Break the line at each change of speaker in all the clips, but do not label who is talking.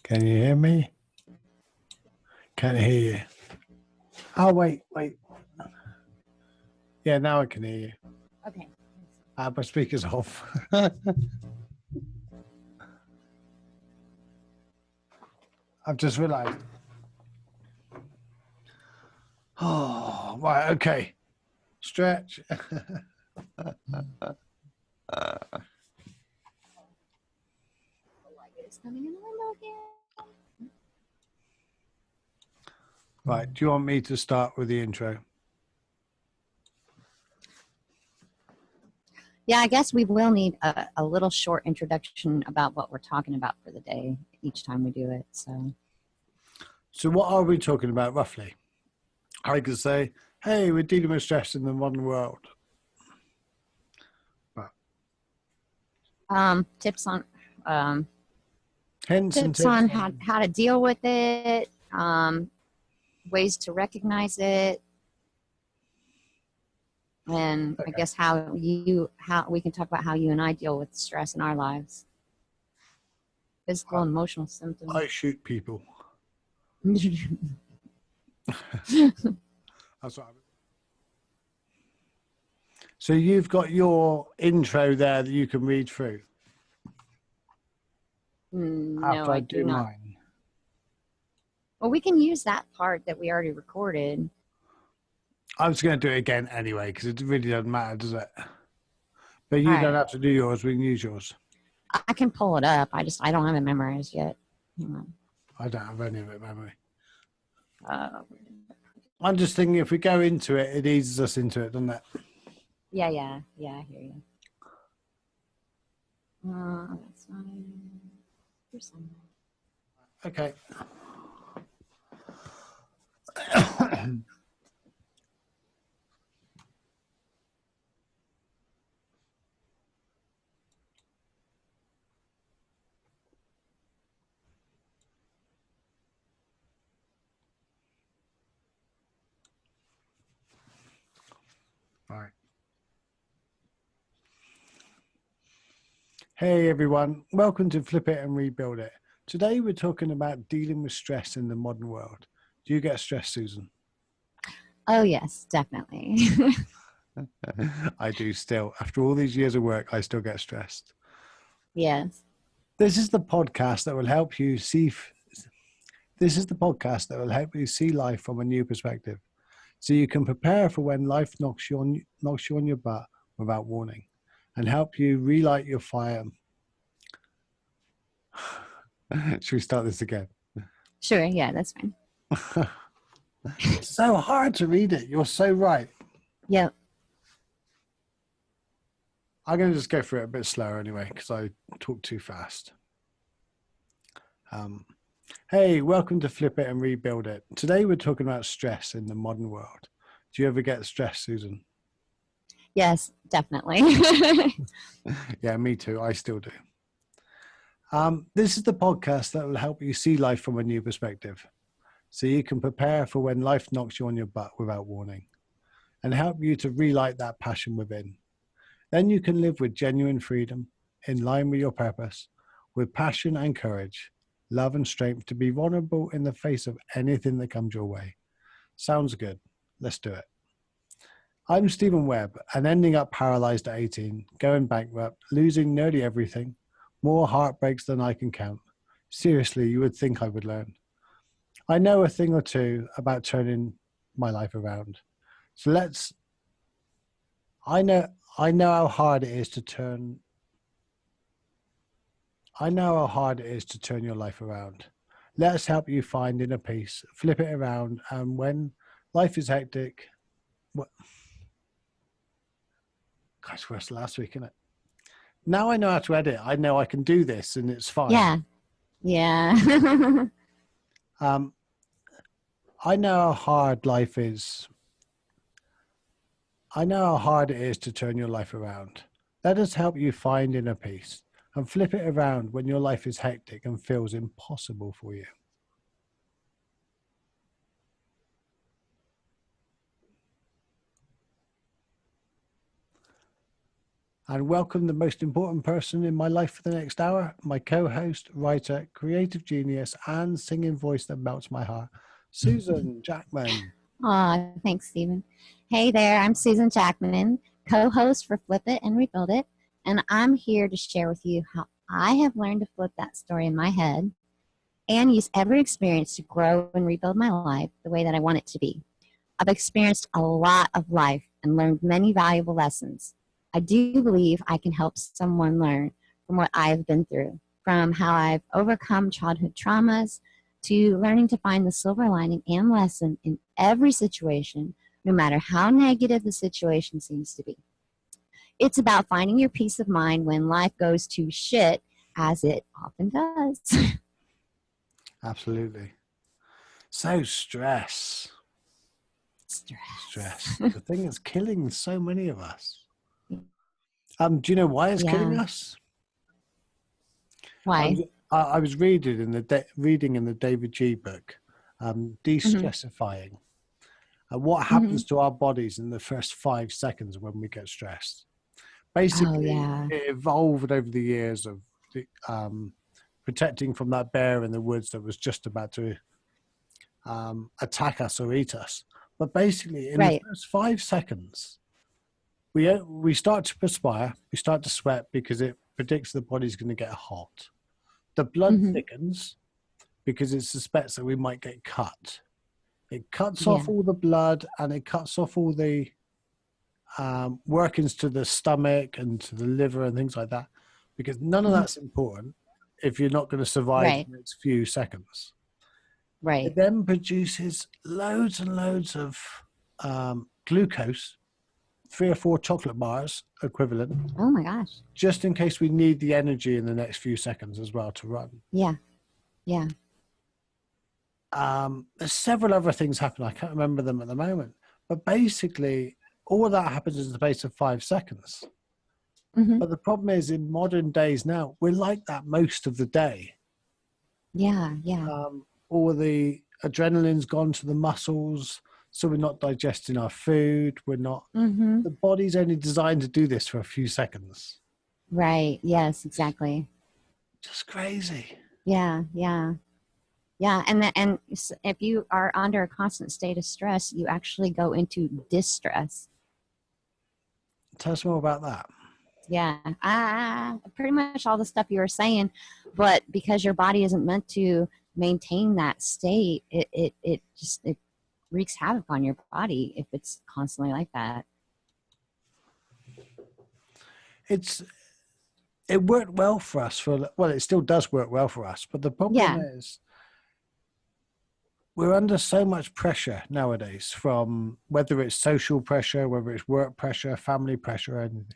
Can you hear me? Can't hear you. Oh, wait. Yeah, now I can hear you.
Okay.
My speaker's off. I've just realized. Oh, right. Okay. Stretch.
It's coming in the window again.
Right. Do you want me to start with the intro?
Yeah, I guess we will need a little short introduction about what we're talking about for the day each time we do it.
So what are we talking about roughly? I could say, hey, we're dealing with stress in the modern world. But
tips on
hints and
tips
tips
on how to deal with it, ways to recognize it, and
Okay.
I guess how we can talk about how you and I deal with stress in our lives, physical and emotional symptoms.
I shoot people. That's what So you've got your intro there that you can read through.
No,
after I
do not.
Mine.
Well, we can use that part that we already recorded.
I was going to do it again anyway because it really doesn't matter, does it? But you don't have to do yours. We can use yours.
I can pull it up. I don't have it memorized yet.
I don't have any of it memory. I'm just thinking if we go into it, it eases us into it, doesn't it?
Yeah, I hear you. That's not
Okay. All right. Hey everyone, welcome to Flip It and Rebuild It. Today we're talking about dealing with stress in the modern world. Do you get stressed, Susan?
Oh yes, definitely.
I do still. After all these years of work, I still get stressed.
Yes.
This is the podcast that will help you see. This is the podcast that will help you see life from a new perspective, so you can prepare for when life knocks you on your butt without warning, and help you relight your fire. Should we start this again?
Sure. Yeah, that's fine.
It's so hard to read it. You're so right.
Yep.
I'm going to just go through it a bit slower anyway because I talk too fast. Hey, welcome to Flip It and Rebuild It. Today we're talking about stress in the modern world. Do you ever get stressed, Susan?
Yes, definitely.
Yeah, me too. I still do. This is the podcast that will help you see life from a new perspective, so you can prepare for when life knocks you on your butt without warning, and help you to relight that passion within. Then you can live with genuine freedom, in line with your purpose, with passion and courage, love and strength to be vulnerable in the face of anything that comes your way. Sounds good. Let's do it. I'm Stephen Webb, and ending up paralyzed at 18, going bankrupt, losing nearly everything, more heartbreaks than I can count. Seriously, you would think I would learn. I know a thing or two about turning my life around. So I know how hard it is to turn your life around. Let's help you find inner peace, flip it around, and when life is hectic, gosh, worse last week, isn't it? Now I know how to edit. I know I can do this, and it's fine.
Yeah.
I know how hard life is. I know how hard it is to turn your life around. Let us help you find inner peace and flip it around when your life is hectic and feels impossible for you. and welcome the most important person in my life for the next hour, my co-host, writer, creative genius, and singing voice that melts my heart, Susan Jackman.
Aw, thanks, Stephen. Hey there, I'm Susan Jackman, co-host for Flip It and Rebuild It, and I'm here to share with you how I have learned to flip that story in my head and use every experience to grow and rebuild my life the way that I want it to be. I've experienced a lot of life and learned many valuable lessons. I do believe I can help someone learn from what I've been through, from how I've overcome childhood traumas to learning to find the silver lining and lesson in every situation, no matter how negative the situation seems to be. It's about finding your peace of mind when life goes to shit, as it often does.
Absolutely. So stress. The thing that's killing so many of us. Do you know why it's killing us?
Why?
I was reading in the David G book, de-stressifying, and what happens to our bodies in the first 5 seconds when we get stressed. Basically, it evolved over the years of protecting from that bear in the woods that was just about to attack us or eat us. But basically, in the first 5 seconds, we start to perspire, we start to sweat because it predicts the body's going to get hot. The blood thickens because it suspects that we might get cut. It cuts off all the blood and it cuts off all the workings to the stomach and to the liver and things like that, because none of that's important if you're not going to survive the next few seconds. It then produces loads and loads of glucose, 3 or 4 chocolate bars equivalent.
Oh my gosh.
Just in case we need the energy in the next few seconds as well to run.
Yeah.
There's several other things happen. I can't remember them at the moment. But basically, all of that happens in the space of 5 seconds. But the problem is, in modern days now, we're like that most of the day.
Yeah.
All the adrenaline's gone to the muscles, so we're not digesting our food. We're not. The body's only designed to do this for a few seconds.
Right. Yes, exactly.
Just crazy.
Yeah. And if you are under a constant state of stress, you actually go into distress.
Tell us more about that.
Yeah, pretty much all the stuff you were saying, but because your body isn't meant to maintain that state, it wreaks havoc on your body if it's constantly like that.
It worked well for us it still does work well for us, but the problem is we're under so much pressure nowadays, from whether it's social pressure, whether it's work pressure, family pressure, anything.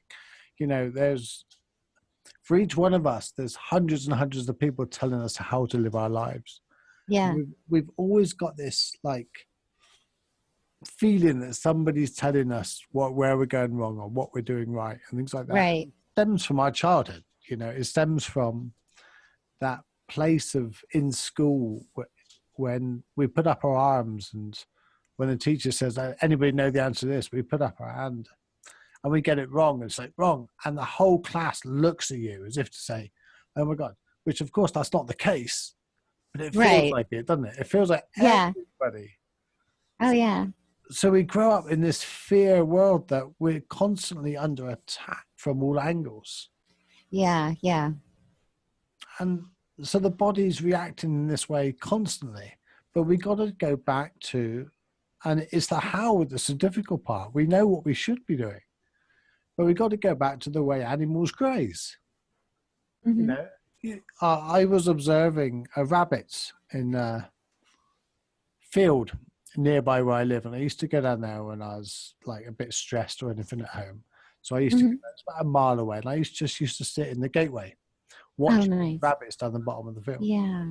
For each one of us, there's hundreds and hundreds of people telling us how to live our lives.
Yeah.
We've always got this feeling that somebody's telling us where we're going wrong or what we're doing right and things like that.
Right.
It stems from our childhood. It stems from that place in school when we put up our arms, and when the teacher says, anybody know the answer to this, we put up our hand. And we get it wrong. It's wrong. And the whole class looks at you as if to say, oh my God, which of course that's not the case, but it feels like it, doesn't it? It feels like everybody.
Oh yeah.
So we grow up in this fear world that we're constantly under attack from all angles.
Yeah.
And so the body's reacting in this way constantly, but we got to go back to, and it's the how that's the difficult part. We know what we should be doing. But we've got to go back to the way animals graze. I was observing rabbits in a field nearby where I live, and I used to go down there when I was a bit stressed or anything at home. So I used to go, it's about a mile away, and I used to sit in the gateway watching rabbits down the bottom of the field.
Yeah.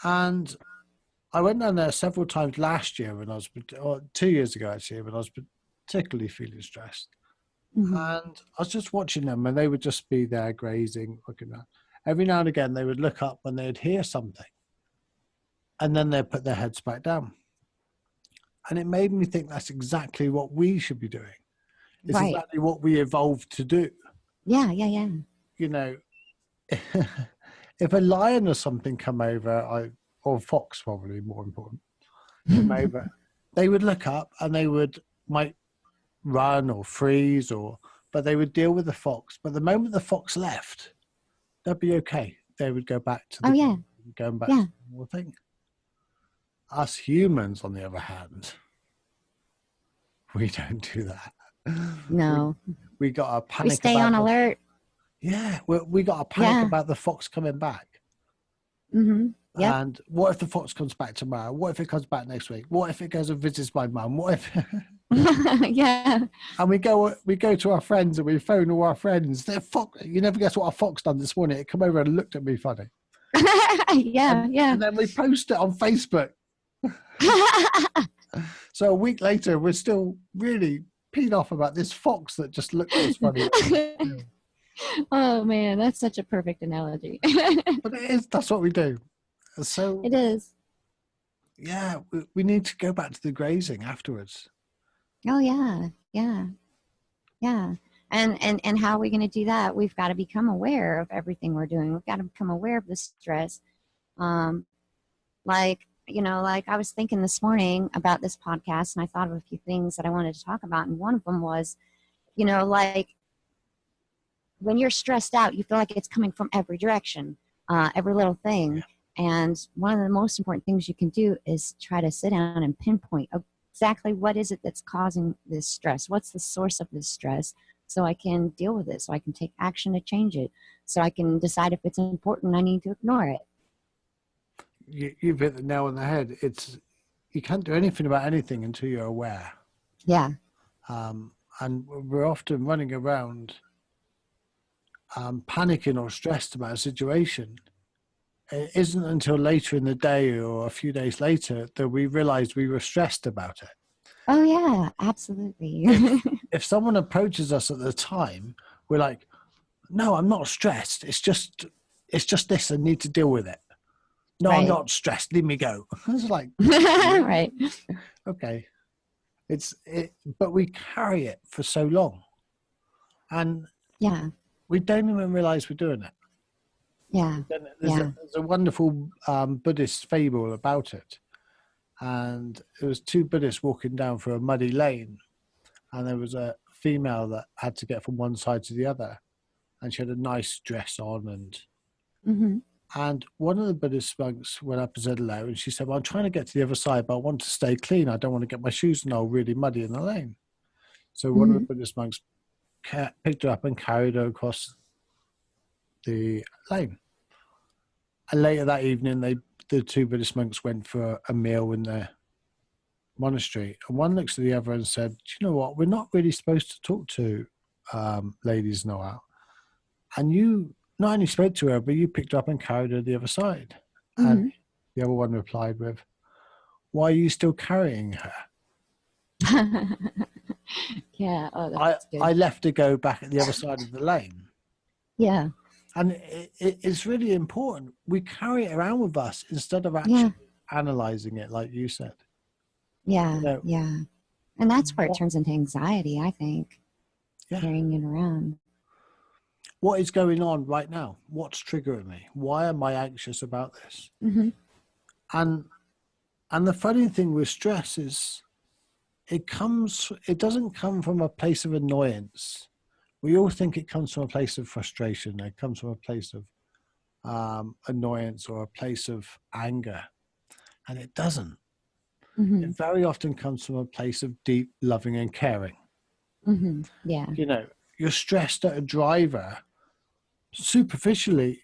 And I went down there several times last year or 2 years ago actually, when I was particularly feeling stressed. And I was just watching them, and they would just be there grazing, looking around. Every now and again, they would look up when they'd hear something, and then they'd put their heads back down. And it made me think that's exactly what we should be doing. It's exactly what we evolved to do.
Yeah, yeah, yeah.
You know, if a lion or something come over, or fox probably more important, come over, they would look up and they might run or freeze, but they would deal with the fox. But the moment the fox left, they'd be okay. They would go back to
Oh, yeah,
going back
yeah.
to the normal thing. Us humans, on the other hand, we don't do that.
No.
We got to
We
panic
stay
about
on alert.
we got to panic
Yeah.
about the fox coming back.
Mm-hmm. Yep.
And what if the fox comes back tomorrow? What if it comes back next week? What if it goes and visits my mum? What if?
Yeah.
And we go to our friends and we phone all our friends. You never guess what our fox done this morning. It come over and looked at me funny.
Yeah, yeah.
And then we post it on Facebook. So a week later, we're still really peed off about this fox that just looked at us funny.
Oh man, that's such a perfect analogy.
But that's what we do. So
It is.
yeah, we need to go back to the grazing afterwards.
Oh yeah, yeah, yeah. And how are we going to do that? We've got to become aware of everything we're doing. We've got to become aware of the stress. Like like I was thinking this morning about this podcast, and I thought of a few things that I wanted to talk about, and one of them was, like when you're stressed out, you feel like it's coming from every direction, every little thing.
Yeah.
And one of the most important things you can do is try to sit down and pinpoint exactly what is it that's causing this stress? What's the source of this stress? So I can deal with it, so I can take action to change it, so I can decide if it's important, I need to ignore it.
You've hit the nail on the head. You can't do anything about anything until you're aware.
Yeah.
And we're often running around panicking or stressed about a situation. It isn't until later in the day or a few days later that we realize we were stressed about it.
Oh yeah, absolutely.
If someone approaches us at the time, we're like, no, I'm not stressed. It's just this. I need to deal with it. No,
Right.
I'm not stressed. Leave me go. It's like,
right.
okay. But we carry it for so long. And
Yeah.
we don't even realize we're doing it.
Yeah.
There's a wonderful Buddhist fable about it. And it was two Buddhists walking down through a muddy lane. And there was a female that had to get from one side to the other. And she had a nice dress on. And one of the Buddhist monks went up and said hello. And she said, well, I'm trying to get to the other side, but I want to stay clean. I don't want to get my shoes all really muddy in the lane. So one of the Buddhist monks picked her up and carried her across the lane. And later that evening, the two Buddhist monks went for a meal in their monastery. And one looks at the other and said, do you know what? We're not really supposed to talk to ladies now. And you not only spoke to her, but you picked her up and carried her to the other side. And the other one replied with, why are you still carrying her?
Yeah. Oh, that's good.
I left her go back at the other side of the lane.
Yeah.
And it's really important. We carry it around with us instead of actually analyzing it, like you said.
Yeah. Yeah. And that's where it turns into anxiety, I think.
Yeah.
Carrying it around.
What is going on right now? What's triggering me? Why am I anxious about this? And the funny thing with stress is it doesn't come from a place of annoyance. We all think it comes from a place of frustration. It comes from a place of annoyance or a place of anger. And it doesn't. It very often comes from a place of deep loving and caring.
Yeah.
You're stressed at a driver. Superficially,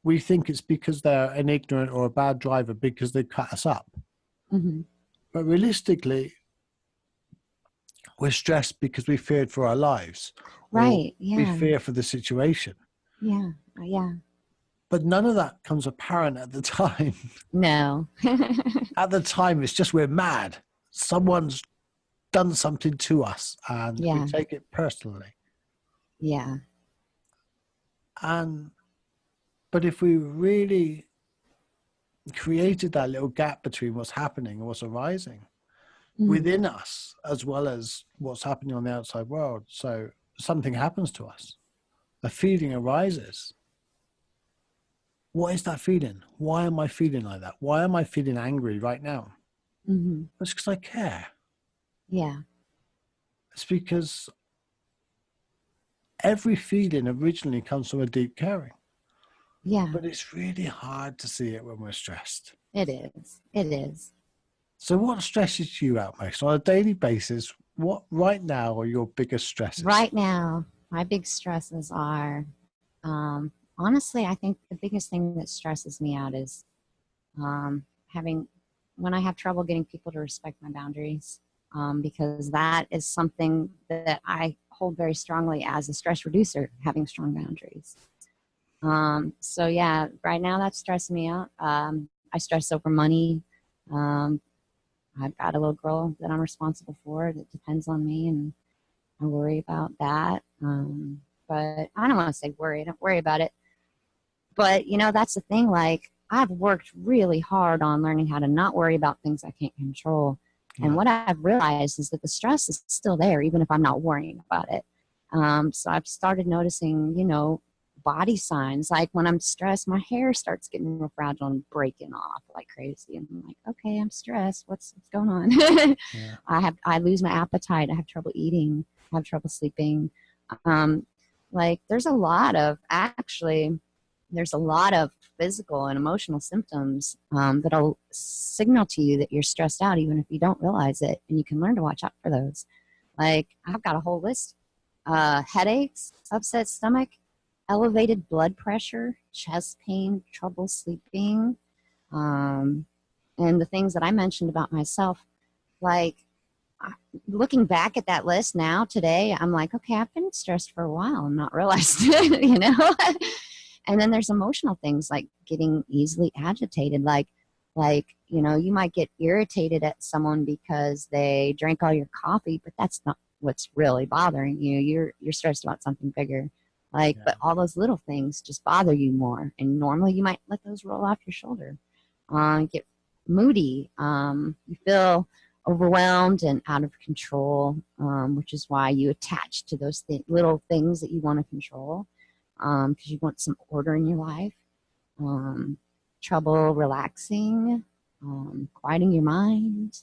we think it's because they're an ignorant or a bad driver because they cut us up. But realistically, we're stressed because we feared for our lives.
Right. Yeah.
We fear for the situation.
Yeah. Yeah.
But none of that comes apparent at the time.
No.
At the time, it's just we're mad. Someone's done something to us and we take it personally.
Yeah.
But if we really created that little gap between what's happening and what's arising within us, as well as what's happening on the outside world, so something happens to us. a feeling arises, what is that feeling? Why am I feeling like that? Why am I feeling angry right now?
Mm-hmm.
It's because I care.
Yeah.
It's because every feeling originally comes from a deep caring.
Yeah.
But it's really hard to see it when we're stressed.
It is. It is.
So what stresses you out most on a daily basis? What right now are your biggest stresses?
Right now, my big stresses are, honestly, I think the biggest thing that stresses me out is when I have trouble getting people to respect my boundaries, because that is something that I hold very strongly as a stress reducer, having strong boundaries. So yeah, right now that's stressing me out. I stress over money. Um, I've got a little girl that I'm responsible for that depends on me, and I worry about that. But I don't want to say worry. I don't worry about it. But, that's the thing. Like, I've worked really hard on learning how to not worry about things I can't control. And what I've realized is that the stress is still there, even if I'm not worrying about it. So I've started noticing, body signs. Like when I'm stressed, my hair starts getting real fragile and breaking off like crazy. And I'm like, okay, I'm stressed. What's going on?
Yeah.
I lose my appetite. I have trouble eating. I have trouble sleeping. Like there's a lot of physical and emotional symptoms that'll signal to you that you're stressed out, even if you don't realize it. And you can learn to watch out for those. Like I've got a whole list: headaches, upset stomach, elevated blood pressure, chest pain, trouble sleeping, and the things that I mentioned about myself. Like looking back at that list now today, I'm like, okay, I've been stressed for a while and not realized it, And then there's emotional things like getting easily agitated. Like, you might get irritated at someone because they drank all your coffee, but that's not what's really bothering you. You're stressed about something bigger. But all those little things just bother you more. And normally you might let those roll off your shoulder. Get moody. You feel overwhelmed and out of control, which is why you attach to those little things that you want to control, because you want some order in your life. Trouble relaxing, quieting your mind,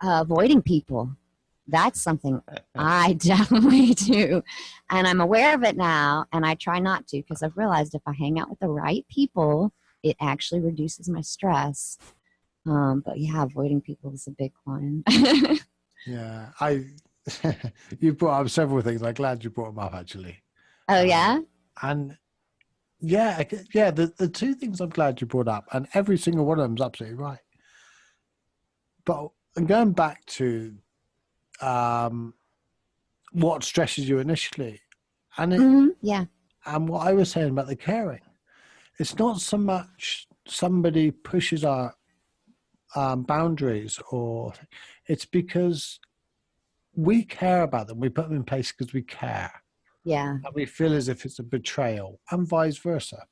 avoiding people. That's something I definitely do. And I'm aware of it now, and I try not to, because I've realized if I hang out with the right people, it actually reduces my stress. But yeah, avoiding people is a big one.
Yeah, you brought up several things. I'm glad you brought them up, actually.
Oh, yeah?
And the two things I'm glad you brought up, and every single one of them is absolutely right. But going back to what stresses you initially, and and what I was saying about the caring, it's not so much somebody pushes our boundaries, or it's because we care about them. We put them in place because we care.
Yeah.
And we feel as if it's a betrayal, and vice versa.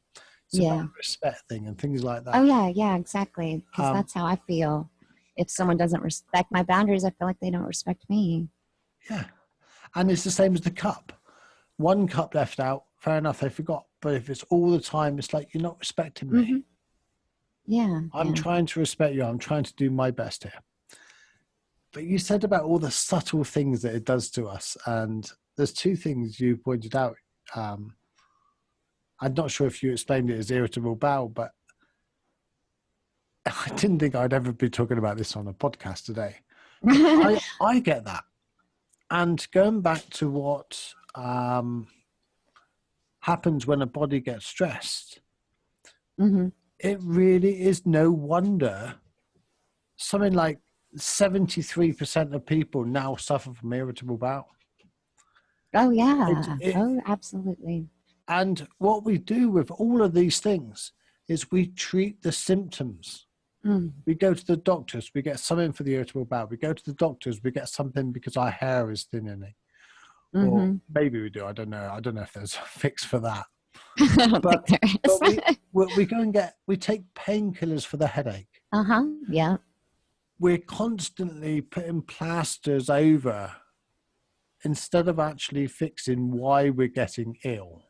It's about a respect thing and things like that.
Oh, yeah, exactly. Because that's how I feel. If someone doesn't respect my boundaries, I feel like they don't respect me.
Yeah. And it's the same as the cup. One cup left out, fair enough, they forgot. But if it's all the time, it's like, you're not respecting me.
Mm-hmm. Yeah.
I'm trying to respect you. I'm trying to do my best here. But you said about all the subtle things that it does to us. And there's two things you pointed out. I'm not sure if you explained it as irritable bowel, but I didn't think I'd ever be talking about this on a podcast today. I get that. And going back to what happens when a body gets stressed, it really is no wonder something like 73% of people now suffer from irritable bowel.
Oh, yeah. Oh, absolutely.
And what we do with all of these things is we treat the symptoms. We go to the doctors, we get something for the irritable bowel. We go to the doctors, we get something because our hair is thinning. Or maybe we do. I don't know. I don't know if there's a fix for that.
I don't think there is.
But we go and we take painkillers for the headache.
Yeah.
We're constantly putting plasters over instead of actually fixing why we're getting ill.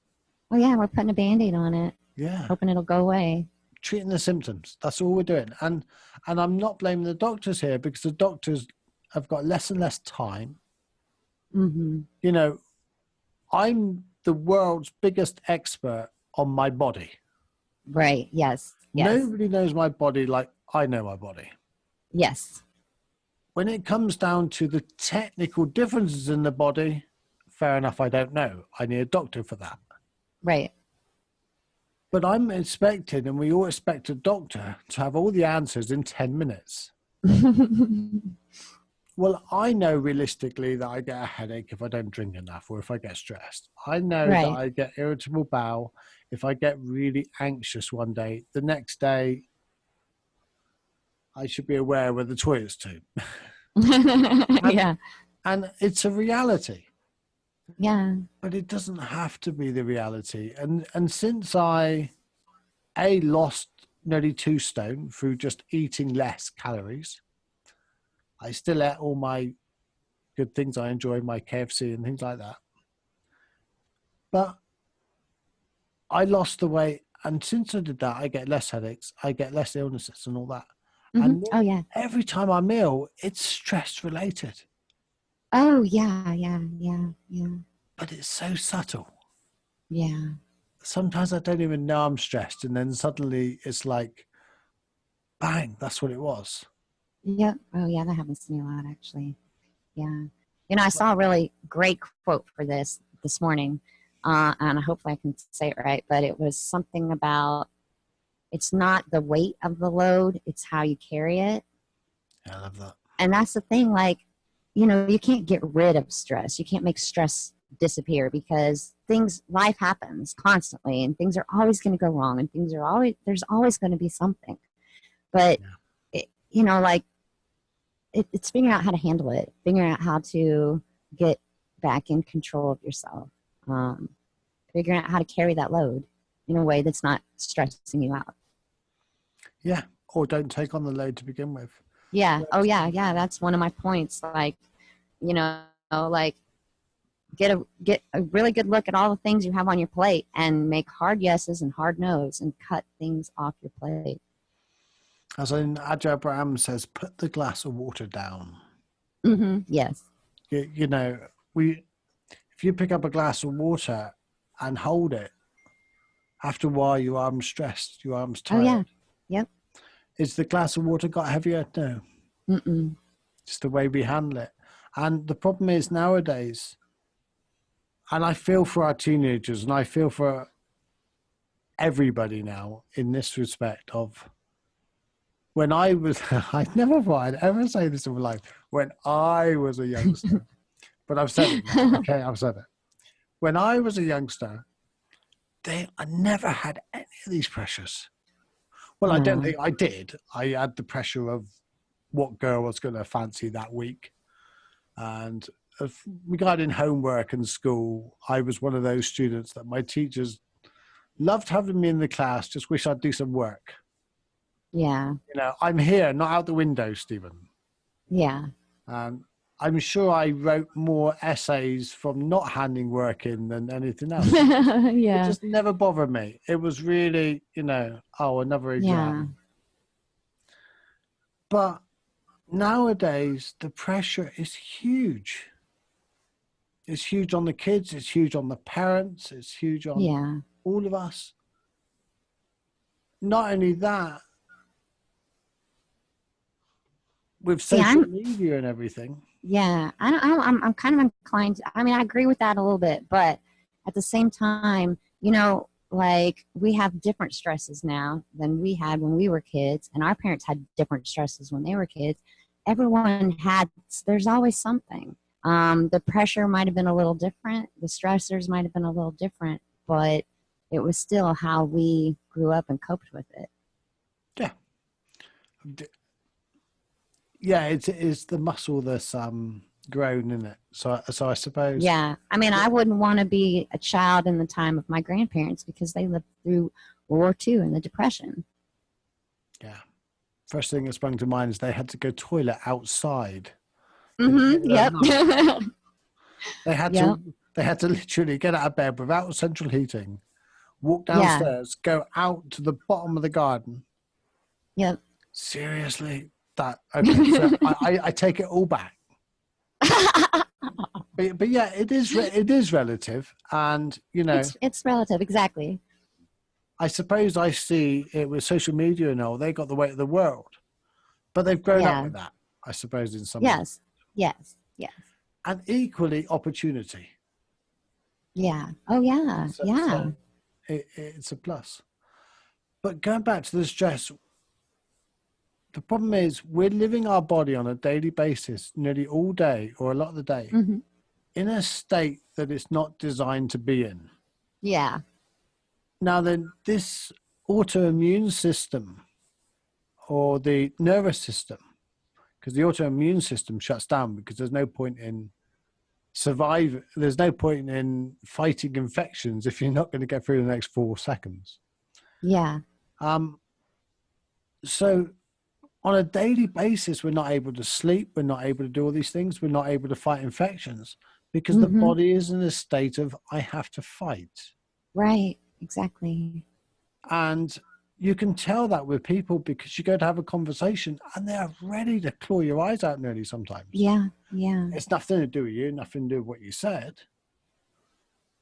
Oh yeah, we're putting a Band-Aid on it,
Yeah.
hoping it'll go away.
Treating the symptoms. That's all we're doing. And I'm not blaming the doctors here, because the doctors have got less and less time.
Mm-hmm.
You know, I'm the world's biggest expert on my body.
Right. Yes.
Nobody knows my body like I know my body.
Yes.
When it comes down to the technical differences in the body, fair enough, I don't know. I need a doctor for that.
Right.
But I'm expected, and we all expect a doctor to have all the answers in 10 minutes. Well, I know realistically that I get a headache if I don't drink enough, or if I get stressed. I know that I get irritable bowel if I get really anxious one day. The next day, I should be aware where the toilet's to.
Yeah.
And it's a reality.
Yeah.
But it doesn't have to be the reality. And since I, lost nearly 2 stone through just eating less calories, I still ate all my good things I enjoy, my KFC and things like that. But I lost the weight. And since I did that, I get less headaches. I get less illnesses and all that.
Mm-hmm.
And
Oh yeah.
every time I'm ill, it's stress related.
Oh yeah. Yeah. Yeah. Yeah.
But it's so subtle.
Yeah.
Sometimes I don't even know I'm stressed. And then suddenly it's like, bang, that's what it was.
Yep. Oh yeah, that happens to me a lot actually. Yeah. You know, I saw a really great quote for this morning, and hopefully I can say it right, but it was something about it's not the weight of the load, it's how you carry it.
Yeah, I love that.
And that's the thing, like, you know, you can't get rid of stress. You can't make stress disappear, because life happens constantly, and things are always going to go wrong, and there's always going to be something. But, you know, like, it's figuring out how to handle it, figuring out how to get back in control of yourself, figuring out how to carry that load in a way that's not stressing you out.
Yeah, or don't take on the load to begin with.
Yeah. Oh, yeah. Yeah. That's one of my points. Like, you know, like get a really good look at all the things you have on your plate, and make hard yeses and hard no's, and cut things off your plate.
As in Ajay Abraham says, put the glass of water down.
Mm-hmm. Yes.
You know, if you pick up a glass of water and hold it, after a while your arm's stressed, your arm's tired.
Oh, yeah. Yep.
Is the glass of water got heavier? No.
Mm-mm.
Just the way we handle it. And the problem is nowadays, and I feel for our teenagers, and I feel for everybody now in this respect of, when I was, I never thought I'd ever say this in my life, when I was a youngster, but I've said it now, okay, I've said it. When I was a youngster, I never had any of these pressures. Well, I don't think I did. I had the pressure of what girl was going to fancy that week. And regarding homework and school, I was one of those students that my teachers loved having me in the class, just wish I'd do some work.
Yeah.
You know, I'm here, not out the window, Stephen.
Yeah.
I'm sure I wrote more essays from not handing work in than anything else.
Yeah.
It just never bothered me. It was really, you know, another exam.
Yeah.
But nowadays, the pressure is huge. It's huge on the kids. It's huge on the parents. It's huge on all of us. Not only that, with social media and everything.
Yeah, I'm kind of inclined. I mean, I agree with that a little bit, but at the same time, you know, like, we have different stresses now than we had when we were kids, and our parents had different stresses when they were kids. Everyone there's always something. The pressure might have been a little different. The stressors might have been a little different, but it was still how we grew up and coped with it.
Yeah. Yeah, it's the muscle that's grown in it. So I suppose.
Yeah, I mean, I wouldn't want to be a child in the time of my grandparents, because they lived through World War II and the Depression.
Yeah. First thing that sprung to mind is they had to go toilet outside.
Mm-hmm. Yep.
They had
Yep.
to literally get out of bed without central heating, walk
Yeah.
downstairs, go out to the bottom of the garden.
Yep.
Seriously, okay? So I take it all back. But yeah, it is relative, and
It's relative, exactly.
I suppose I see it with social media and all. They got the weight of the world, but they've grown up
Yeah.
with that, I suppose, in some
Yes. Yes. Yes.
and equally opportunity.
Yeah. Oh yeah. Yeah.
So it's a plus. But going back to the stress, the problem is we're living our body on a daily basis, nearly all day or a lot of the day,
Hmm.
in a state that it's not designed to be in.
Yeah.
Now then, this autoimmune system or the nervous system, because the autoimmune system shuts down because there's no point in there's no point in fighting infections if you're not going to get through the next 4 seconds.
Yeah.
So on a daily basis, we're not able to sleep, we're not able to do all these things, we're not able to fight infections because the
Hmm.
body is in a state of I have to fight.
Right. Exactly.
And you can tell that with people because you go to have a conversation and they're ready to claw your eyes out nearly sometimes.
Yeah. Yeah.
It's nothing to do with you, nothing to do with what you said.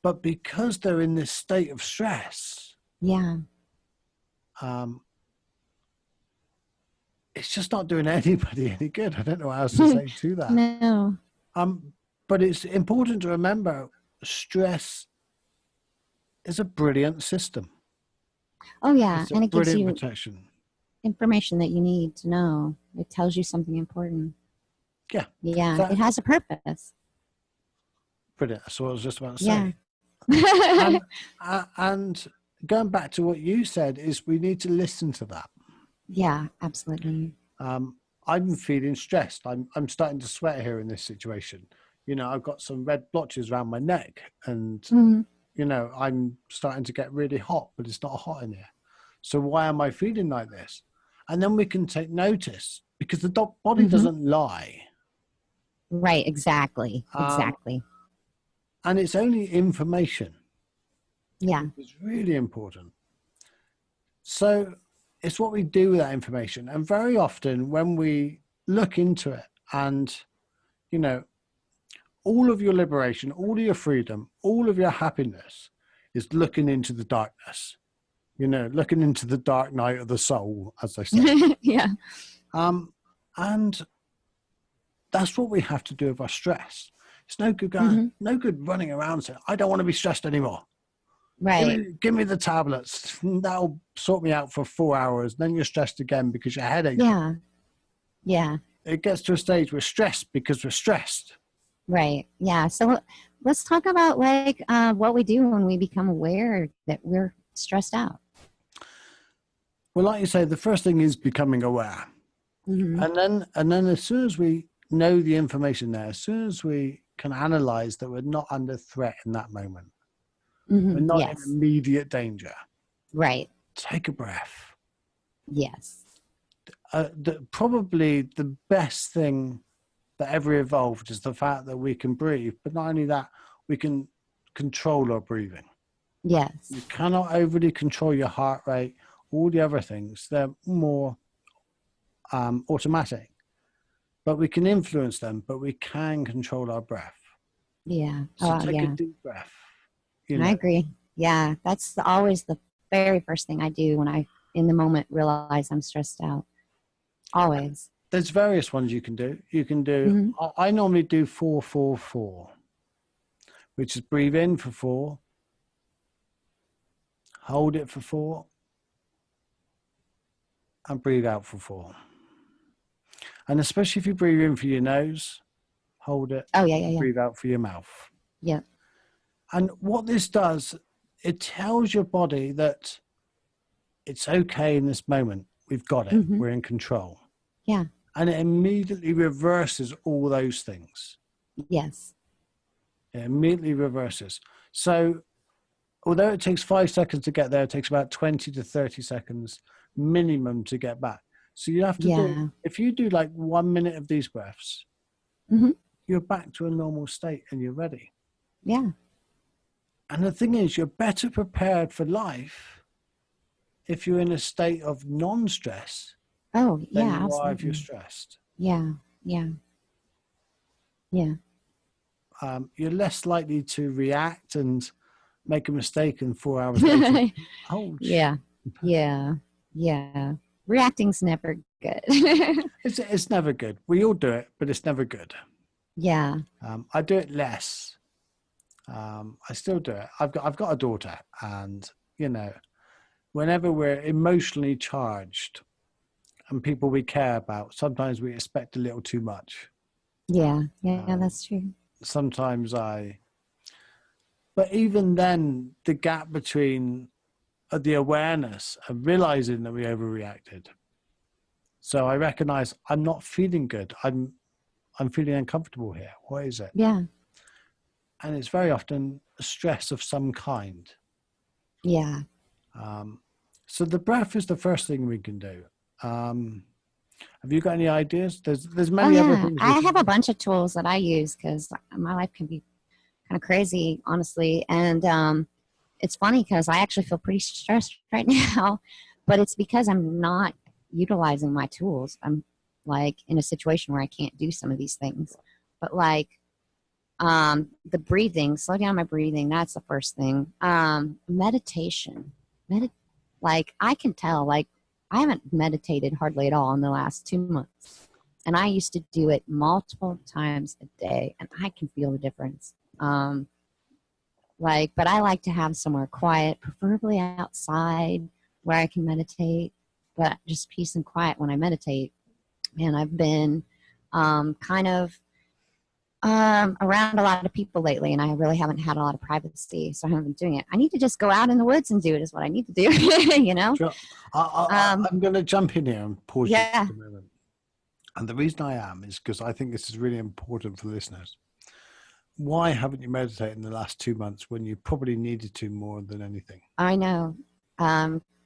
But because they're in this state of stress,
Yeah.
it's just not doing anybody any good. I don't know how else to say to that.
No.
But it's important to remember stress is a brilliant system.
Oh yeah.
It's a
And it gives
brilliant
you
protection.
information that you need to know. It tells you something important.
Yeah.
Yeah.
So,
It has a purpose.
brilliant. That's what I was just about to
Yeah.
say. And going back to what you said is we need to listen to that.
Yeah, absolutely.
I'm feeling stressed. I'm starting to sweat here in this situation. I've got some red blotches around my neck and,
Mhm.
I'm starting to get really hot, but it's not hot in here. So why am I feeling like this? And then we can take notice because the body
Mhm.
doesn't lie.
Right, exactly. Exactly.
And it's only information.
Yeah.
It's really important. So it's what we do with that information. And very often when we look into it and, all of your liberation, all of your freedom, all of your happiness is looking into the darkness, looking into the dark night of the soul, as they say.
Yeah.
And that's what we have to do with our stress. It's no good no good running around saying, I don't want to be stressed anymore.
Right.
Give me the tablets. That'll sort me out for 4 hours. Then you're stressed again because your headache.
Yeah. Yeah.
It gets to a stage we're stressed because we're stressed.
Right. Yeah. So let's talk about what we do when we become aware that we're stressed out.
Well, like you say, the first thing is becoming aware.
Mm-hmm.
And then as soon as we know the information there, as soon as we can analyze that we're not under threat in that moment,
Mm-hmm.
we're not
Yes.
in immediate danger.
Right.
Take a breath.
Yes.
Probably the best thing that ever evolved is the fact that we can breathe, but not only that, we can control our breathing.
Yes.
You cannot overly control your heart rate, all the other things. They're more automatic, but we can influence them, but we can control our breath.
Yeah.
So take
yeah.
a deep breath.
I agree. Yeah. That's always the very first thing I do when I, in the moment, realize I'm stressed out. Always.
There's various ones you can do. You can do, I normally do 4-4-4, which is breathe in for 4, hold it for 4, and breathe out for 4. And especially if you breathe in for your nose, hold it,
Oh, yeah.
breathe out for your mouth.
Yeah.
And what this does, it tells your body that it's okay in this moment. We've got it. We're in control.
Yeah.
And it immediately reverses all those things.
Yes.
It immediately reverses. So although it takes 5 seconds to get there, it takes about 20 to 30 seconds minimum to get back. So you have to do, if you do like 1 minute of these breaths, you're back to a normal state and you're ready.
Yeah.
And the thing is, you're better prepared for life if you're in a state of non-stress
Oh,
than
yeah,
you are if you're
absolutely.
stressed.
Yeah. Yeah. Yeah.
You're less likely to react and make a mistake, and 4 hours later, ouch.
Yeah. Yeah. Yeah. Reacting's never good.
It's never good. We all do it, but it's never good.
Yeah.
I do it less. I still do it. I've got a daughter, and whenever we're emotionally charged and people we care about, sometimes we expect a little too much.
Yeah. Yeah, that's true.
Sometimes but even then, the gap between the awareness and realizing that we overreacted. So I recognize I'm not feeling good. I'm feeling uncomfortable here. What is it?
Yeah.
And it's very often stress of some kind.
Yeah.
So the breath is the first thing we can do. Have you got any ideas? There's
Oh,
many other
yeah.
things we
I
can
have a
do.
bunch of tools that I use because my life can be kind of crazy, honestly. And it's funny because I actually feel pretty stressed right now, but it's because I'm not utilizing my tools. I'm like in a situation where I can't do some of these things. But like the breathing, slow down my breathing, that's the first thing. Meditation. Like I can tell, like I haven't meditated hardly at all in the last 2 months. And I used to do it multiple times a day, and I can feel the difference. But I like to have somewhere quiet, preferably outside where I can meditate, but just peace and quiet when I meditate. And I've been kind of around a lot of people lately, and I really haven't had a lot of privacy, so I haven't been doing it. I need to just go out in the woods and do it is what I need to do, you know?
Sure.
Um,
I'm going to jump in here and pause you
yeah.
for a moment. And the reason I am is because I think this is really important for listeners. Why haven't you meditated in the last 2 months when you probably needed to more than anything?
I know.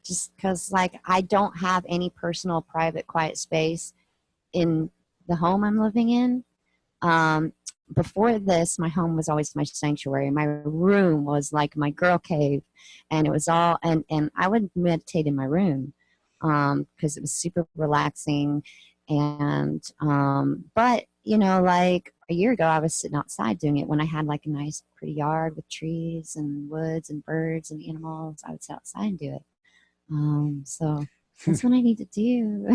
Just because, like, I don't have any personal, private, quiet space in the home I'm living in. Before this, my home was always my sanctuary. My room was like my girl cave, and it was all, and I would meditate in my room because it was super relaxing. And, but, like a year ago, I was sitting outside doing it when I had like a nice, pretty yard with trees and woods and birds and animals. I would sit outside and do it. So that's what I need to do.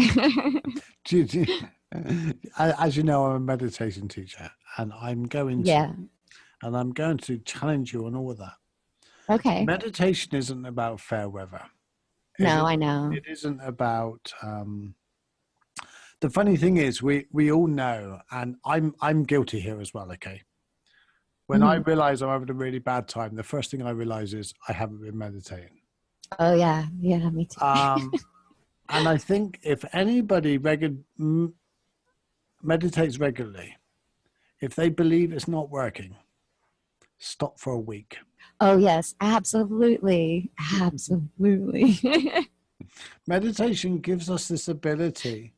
As you know, I'm a meditation teacher, and I'm going
Yeah.
to challenge you on all of that.
Okay.
Meditation isn't about fair weather.
No, I know.
It isn't about. The funny thing is, we all know, and I'm guilty here as well. Okay, when I realize I'm having a really bad time, the first thing I realize is I haven't been meditating.
Oh yeah, yeah, me too.
And I think if anybody meditates regularly, if they believe it's not working, stop for a week.
Oh yes, absolutely, absolutely.
Meditation gives us this ability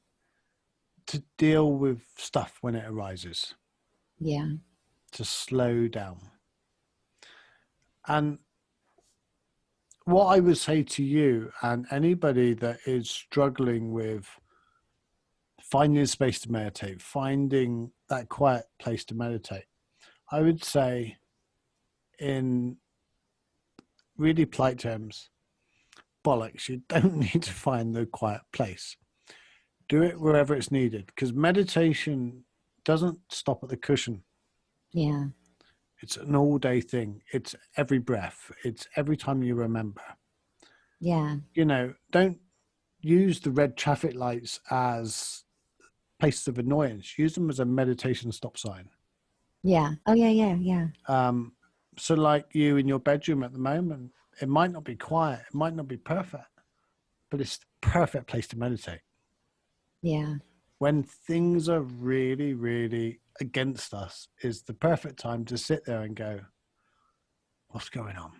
to deal with stuff when it arises,
Yeah.
to slow down. And what I would say to you and anybody that is struggling with finding a space to meditate, finding that quiet place to meditate, I would say in really polite terms, bollocks, you don't need to find the quiet place. Do it wherever it's needed, because meditation doesn't stop at the cushion.
Yeah.
It's an all-day thing. It's every breath. It's every time you remember.
Yeah.
Don't use the red traffic lights as places of annoyance. Use them as a meditation stop sign.
Yeah. Oh yeah, yeah, yeah.
So like you in your bedroom at the moment, it might not be quiet. It might not be perfect, but it's the perfect place to meditate.
Yeah.
When things are really, really against us, is the perfect time to sit there and go, what's going on?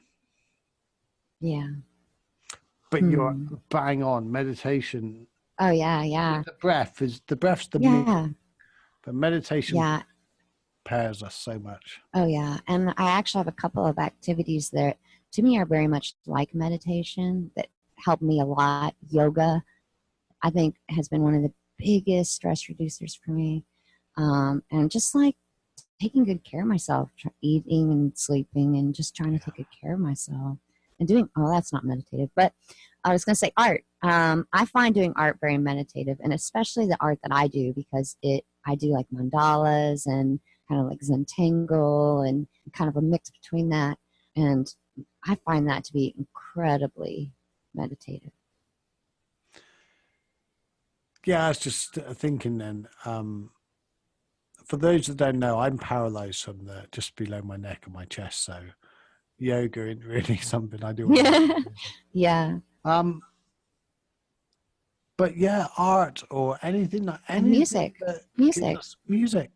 Yeah.
But you're bang on. Meditation.
Oh yeah, yeah.
The breath's the
Yeah.
but meditation prepares us so much.
Oh, yeah. And I actually have a couple of activities that to me are very much like meditation that help me a lot. Yoga, I think, has been one of the biggest stress reducers for me. And just like taking good care of myself, eating and sleeping and just trying to take good care of myself and doing, oh, that's not meditative, but I was going to say art. I find doing art very meditative, and especially the art that I do, because I do like mandalas and kind of like Zentangle and kind of a mix between that. And I find that to be incredibly meditative.
Yeah, I was just thinking then, for those that don't know, I'm paralyzed from just below my neck and my chest. So yoga isn't really something I do.
Yeah.
But yeah, art or anything like anything.
Music.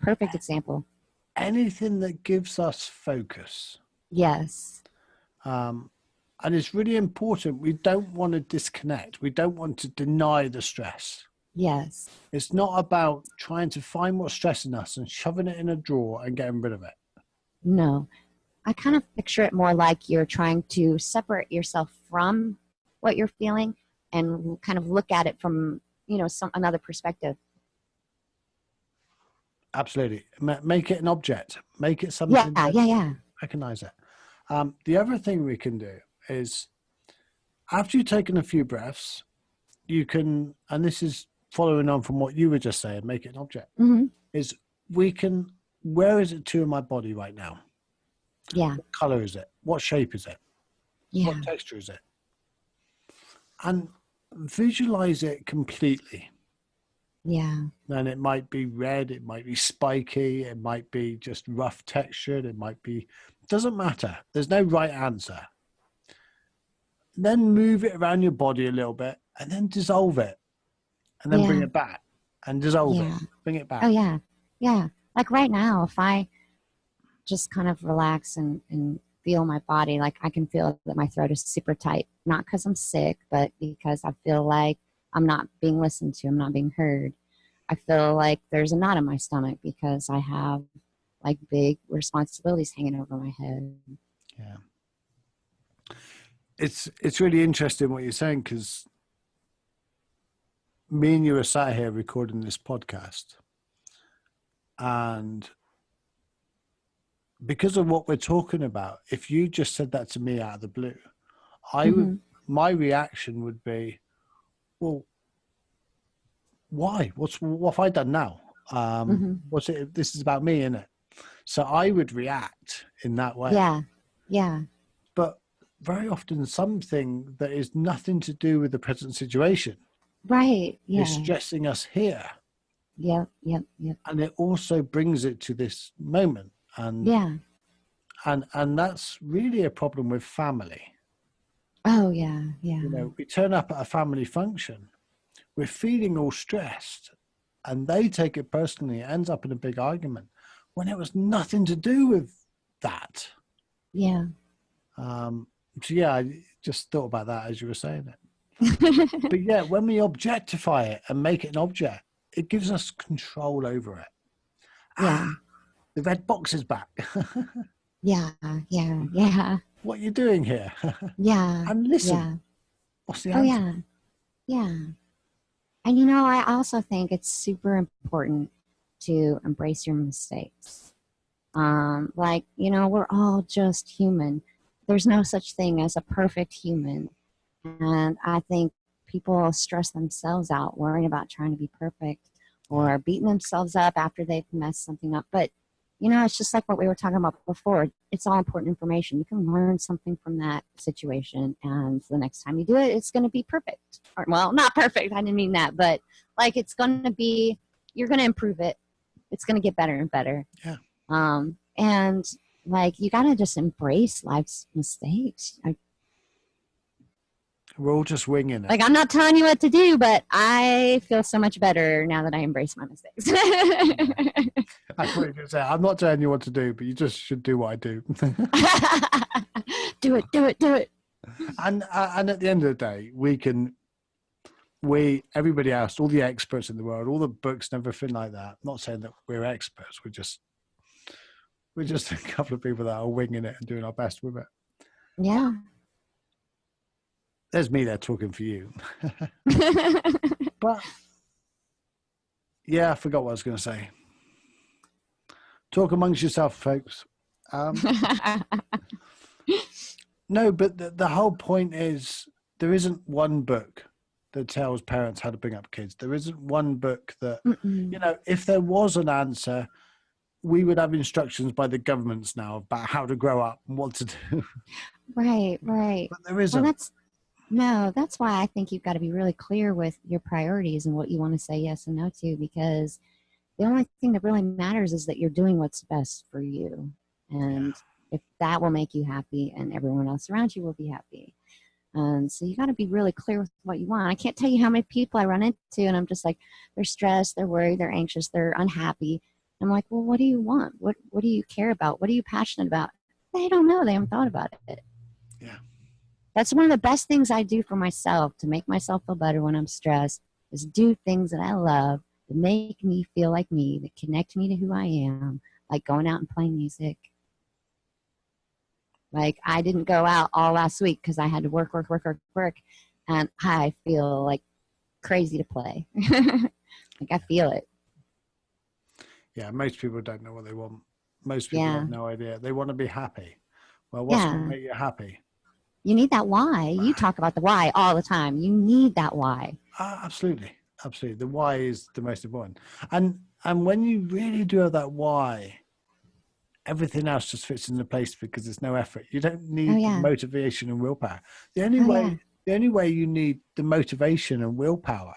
Perfect example.
Anything that gives us focus.
Yes.
And it's really important. We don't want to disconnect. We don't want to deny the stress.
Yes.
It's not about trying to find what's stressing us and shoving it in a drawer and getting rid of it.
No. I kind of picture it more like you're trying to separate yourself from what you're feeling and kind of look at it from, another perspective.
Absolutely. Make it an object. Make it something.
Yeah.
Recognize it. The other thing we can do is, after you've taken a few breaths, you can, and this is following on from what you were just saying, make it an object, is where is it to in my body right now?
Yeah.
What color is it? What shape is it?
Yeah.
What texture is it? And visualize it completely.
Yeah.
And it might be red, it might be spiky, it might be just rough textured, doesn't matter. There's no right answer. Then move it around your body a little bit and then dissolve it. And then bring it back and dissolve it. Bring it back.
Oh, yeah. Yeah. Like right now, if I just kind of relax and feel my body, like I can feel that my throat is super tight, not because I'm sick, but because I feel like I'm not being listened to, I'm not being heard. I feel like there's a knot in my stomach because I have like big responsibilities hanging over my head.
Yeah. It's really interesting what you're saying, because me and you are sat here recording this podcast, and because of what we're talking about, if you just said that to me out of the blue, my reaction would be, well, why? What have I done now? What's it? This is about me, isn't it? So I would react in that way.
Yeah.
But very often something that is nothing to do with the present situation.
Right. Yeah.
Is stressing us here.
Yep.
And it also brings it to this moment. And and that's really a problem with family.
Oh yeah.
We turn up at a family function, we're feeling all stressed, and they take it personally. It ends up in a big argument when it was nothing to do with that.
Yeah.
So yeah, I just thought about that as you were saying it. But yeah, when we objectify it and make it an object, it gives us control over it.
Yeah.
The red box is back.
Yeah.
What are you doing here?
Yeah.
And listen.
Yeah.
What's the answer?
Oh, yeah. And I also think it's super important to embrace your mistakes. We're all just human. There's no such thing as a perfect human. And I think people stress themselves out worrying about trying to be perfect or beating themselves up after they've messed something up. But, it's just like what we were talking about before. It's all important information. You can learn something from that situation. And the next time you do it, it's going to be perfect. Or, well, not perfect. I didn't mean that. But, it's going to be, you're going to improve it. It's going to get better and better.
Yeah.
And, you got to just embrace life's mistakes.
We're all just winging it.
I'm not telling you what to do, but I feel so much better now that I embrace my mistakes.
That's what you're going to say. I'm not telling you what to do, but you just should do what I do.
Do it.
And at the end of the day, we can everybody else, all the experts in the world, all the books and everything like that. I'm not saying that we're experts. We're just a couple of people that are winging it and doing our best with it.
Yeah.
There's me there talking for you. But yeah, I forgot what I was going to say. Talk amongst yourself, folks. No, but the whole point is there isn't one book that tells parents how to bring up kids. There isn't one book that, if there was an answer, we would have instructions by the governments now about how to grow up and what to do.
Right.
But there isn't.
Well, that's why I think you've got to be really clear with your priorities and what you want to say yes and no to, because the only thing that really matters is that you're doing what's best for you. And if that will make you happy and everyone else around you will be happy. So you got to be really clear with what you want. I can't tell you how many people I run into and I'm just like, they're stressed, they're worried, they're anxious, they're unhappy. I'm like, well, what do you want? What do you care about? What are you passionate about? They don't know. They haven't thought about it.
Yeah.
That's one of the best things I do for myself to make myself feel better when I'm stressed is do things that I love that make me feel like me, that connect me to who I am, like going out and playing music. Like I didn't go out all last week because I had to work. And I feel like crazy to play. Like I feel it.
Yeah, most people don't know what they want. Most people have no idea. They want to be happy. Well, what's going to make you happy?
You need that why. You talk about the why all the time. You need that why.
Absolutely. Absolutely. The why is the most important. And when you really do have that why, everything else just fits into place because there's no effort. You don't need motivation and willpower. The only way you need the motivation and willpower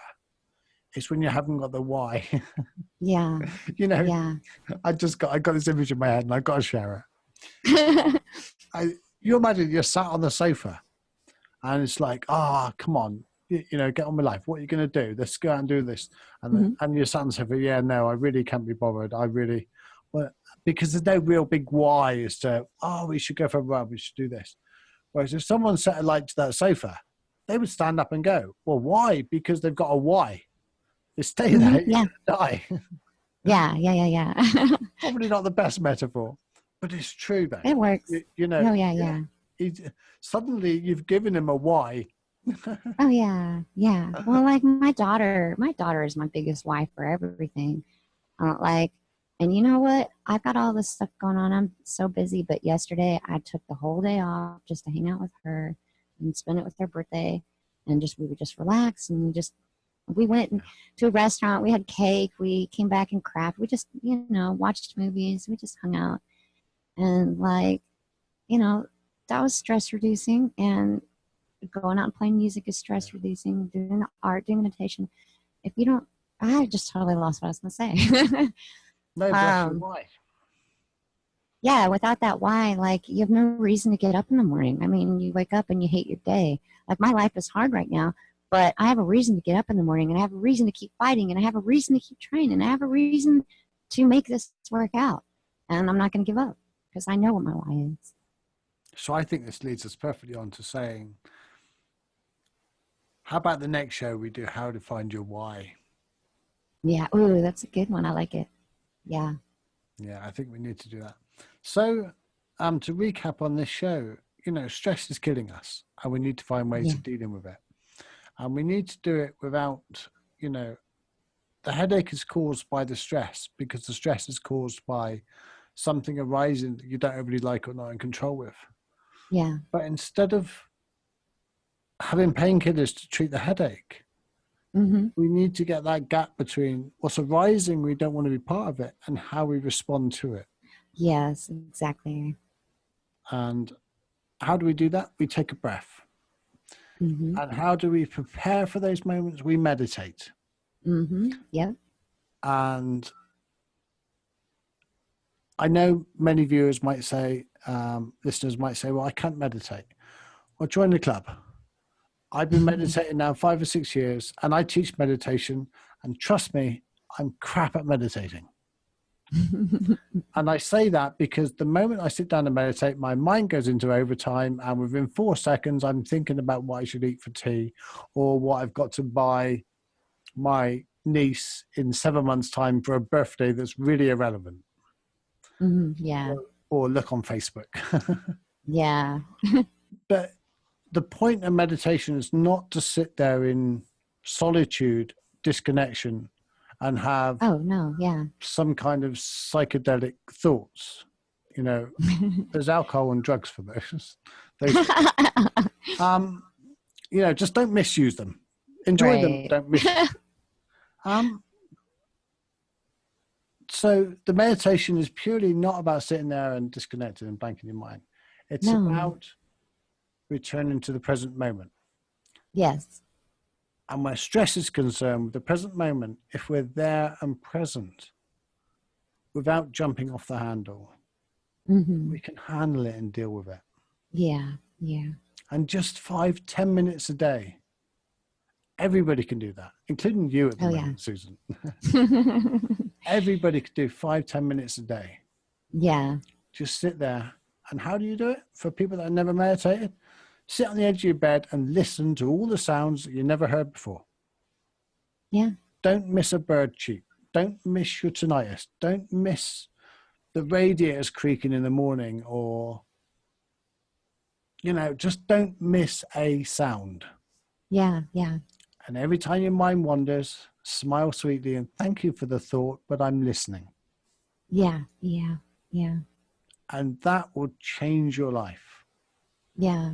is when you haven't got the why.
Yeah.
I got this image in my head and I got to share it. You imagine you're sat on the sofa and it's like, come on, get on with life. What are you going to do? Let's go out and do this. And you're sat on the sofa, no, I really can't be bothered. Because there's no real big why as to, we should go for a run, we should do this. Whereas if someone set a light to that sofa, they would stand up and go. Well, why? Because they've got a why. They stay there, you're going to die.
Yeah.
Probably not the best metaphor, but it's true though.
It works.
Suddenly you've given him a why.
Oh yeah. Well, like my daughter is my biggest why for everything. And you know what? I've got all this stuff going on. I'm so busy, but yesterday I took the whole day off just to hang out with her and spend it with her birthday, and we would just relax and we went to a restaurant. We had cake. We came back and crafted. We just watched movies. We just hung out, and that was stress reducing. And going out and playing music is stress reducing. Doing the art, doing meditation. If you don't, I just totally lost what I was going to say.
No, that's your why.
Yeah, without that why, you have no reason to get up in the morning. I mean, you wake up and you hate your day. Like my life is hard right now, but I have a reason to get up in the morning, and I have a reason to keep fighting, and I have a reason to keep training, and I have a reason to make this work out. And I'm not going to give up because I know what my why is.
So I think this leads us perfectly on to saying, how about the next show we do how to find your why?
Yeah. Ooh, that's a good one. I like it. Yeah.
Yeah, I think we need to do that. So to recap on this show, stress is killing us and we need to find ways of dealing with it. And we need to do it without, the headache is caused by the stress because the stress is caused by something arising that you don't really like or not in control with.
Yeah.
But instead of having painkillers to treat the headache, we need to get that gap between what's arising, we don't want to be part of it, and how we respond to it.
Yes, exactly.
And how do we do that? We take a breath. And how do we prepare for those moments? We meditate.
Yeah.
And I know many viewers might say, listeners might say, well, I can't meditate. Well, join the club. I've been meditating now 5 or 6 years, and I teach meditation, and trust me, I'm crap at meditating. And I say that because the moment I sit down and meditate, my mind goes into overtime, and within 4 seconds, I'm thinking about what I should eat for tea, or what I've got to buy my niece in 7 months' time for a birthday that's really irrelevant.
Yeah.
Or look on Facebook.
Yeah.
But the point of meditation is not to sit there in solitude, disconnection, and have some kind of psychedelic thoughts. You know, there's alcohol and drugs for those. You know, just don't misuse them. Enjoy them, don't misuse them. So the meditation is purely not about sitting there and disconnected and blanking your mind. It's about returning to the present moment.
Yes.
And where stress is concerned, with the present moment, if we're there and present without jumping off the handle, we can handle it and deal with it.
Yeah. Yeah.
And just 5-10 minutes a day, everybody can do that, including you at the moment, Susan. Everybody could do 5-10 minutes a day.
Yeah.
Just sit there. And how do you do it? For people that have never meditated, sit on the edge of your bed and listen to all the sounds that you never heard before.
Yeah.
Don't miss a bird cheep. Don't miss your tinnitus. Don't miss the radiators creaking in the morning, or, you know, just don't miss a sound.
Yeah. Yeah.
And every time your mind wanders, smile sweetly and thank you for the thought, but I'm listening.
Yeah. Yeah. Yeah.
And that will change your life.
Yeah.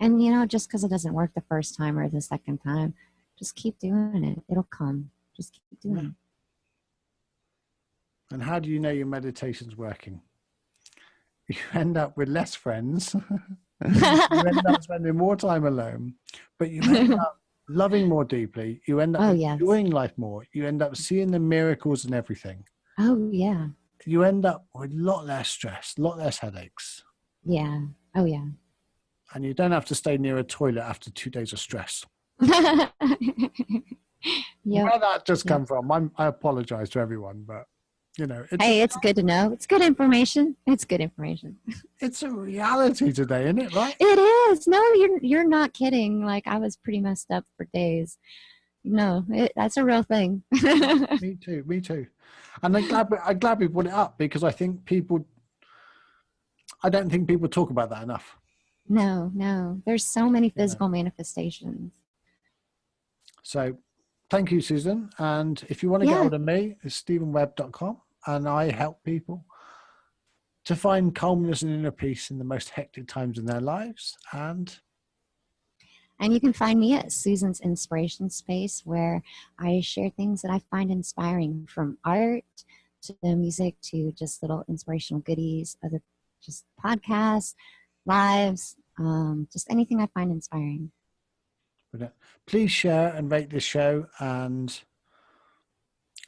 And, you know, just because it doesn't work the first time or the second time, just keep doing it. It'll come. Just keep doing it.
And how do you know your meditation's working? You end up with less friends. You end up spending more time alone, but you end up loving more deeply. You end up enjoying life more. You end up seeing the miracles and everything.
Oh, yeah.
You end up with a lot less stress, a lot less headaches.
Yeah. Oh, yeah.
And you don't have to stay near a toilet after 2 days of stress.
Where
that just come from, I apologize to everyone, but, you know.
It's good to know. It's good information. It's good information.
It's a reality today, isn't it, right?
It is. No, you're not kidding. Like, I was pretty messed up for days. No, that's a real thing.
Me too. And I'm glad we brought it up, because I don't think people talk about that enough.
No. There's so many physical manifestations.
So thank you, Susan. And if you want to get hold of me, it's stephenwebb.com. And I help people to find calmness and inner peace in the most hectic times in their lives. And
you can find me at Susan's Inspiration Space, where I share things that I find inspiring, from art to music to just little inspirational goodies, other just podcasts, lives, just anything I find inspiring.
Please share and rate this show. And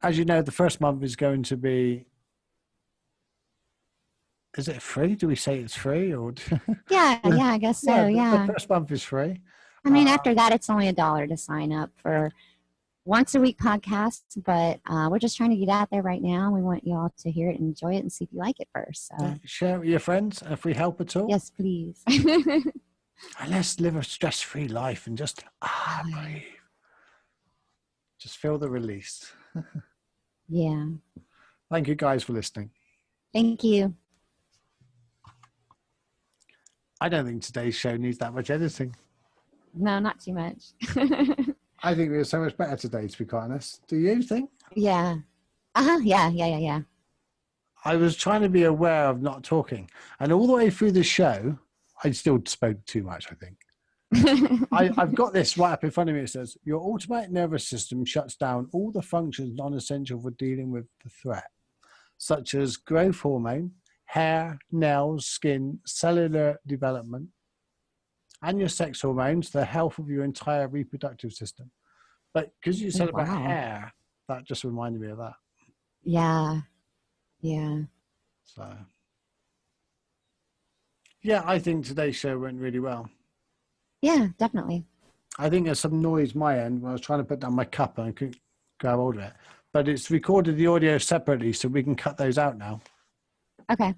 as you know, the first month is going to be, is it free? Do we say it's free? Or
yeah, I guess so. Yeah.
The first month is free.
I mean, after that, it's only $1 to sign up for once a week podcasts, but we're just trying to get out there right now. We want you all to hear it and enjoy it and see if you like it first. So.
Share it with your friends if we help at all.
Yes, please.
And let's live a stress-free life and just breathe. Just feel the release.
Yeah.
Thank you guys for listening.
Thank you.
I don't think today's show needs that much editing.
No, not too much.
I think we were so much better today, to be quite honest. Do you think?
Yeah. Yeah.
I was trying to be aware of not talking. And all the way through the show, I still spoke too much, I think. I've got this right up in front of me. It says, your automatic nervous system shuts down all the functions non-essential for dealing with the threat, such as growth hormone, hair, nails, skin, cellular development, and your sex hormones, the health of your entire reproductive system. But because you said about hair, that just reminded me of that.
Yeah.
So, yeah, I think today's show went really well.
Yeah, definitely.
I think there's some noise my end when I was trying to put down my cup and I couldn't grab hold of it. but it's recorded the audio separately, so we can cut those out now.
Okay.